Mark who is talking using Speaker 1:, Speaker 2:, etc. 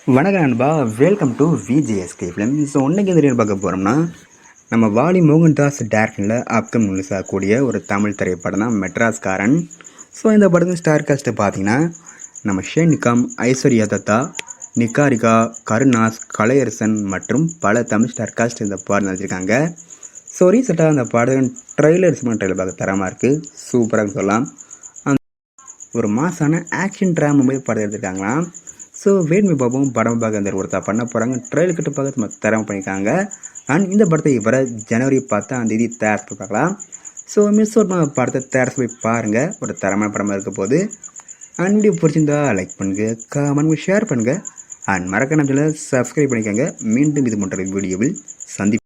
Speaker 1: வணக்கம் நண்பா, welcome to VJSK film. So இன்னைக்கு எந்த பார்க்க போகிறோம்னா, நம்ம வாலி மோகன்தாஸ் டேரக்டரில் அப்கம் ரிலீஸ் ஆகக்கூடிய ஒரு தமிழ் திரைப்படம் தான் மெட்ராஸ்காரன். ஸோ இந்த படத்தின் ஸ்டார் காஸ்ட்டு பார்த்தீங்கன்னா, நம்ம ஷேனிகாம், ஐஸ்வர்யா தத்தா, நிகாரிகா, கருணாஸ், கலையரசன் மற்றும் பல தமிழ் ஸ்டார் காஸ்ட் இந்த படம் நடிச்சிருக்காங்க. ஸோ ரீசெண்டாக அந்த படம் ட்ரெய்லர் பார்க்க தரமாக இருக்குது, சூப்பராக சொல்லலாம். ஒரு மாசான ஆக்ஷன் ட்ராமா மாதிரி படம் எடுத்துருக்காங்களாம். ஸோ வேட்மை பாபும் படம் பார்க்க அந்த ஒருத்தர் பண்ண போகிறாங்க. ட்ரெயில் கிட்ட பார்க்க நம்ம தரமாக பண்ணியிருக்காங்க. அண்ட் இந்த படத்தை இவரை ஜனவரி 10ஆம் தேதி தயாரிப்பு பார்க்கலாம். ஸோ மிஸ் ஒரு படத்தை தயாரித்து போய் பாருங்கள், ஒரு தரமான படமாக இருக்க போது. அண்ட் வீடியோ பிடிச்சிருந்தா லைக் பண்ணுங்கள், கமெண்ட் ஷேர் பண்ணுங்கள், அண்ட் மறக்காம சப்ஸ்கிரைப் பண்ணிக்கோங்க. மீண்டும் இது போன்ற வீடியோவில் சந்திப்போம்.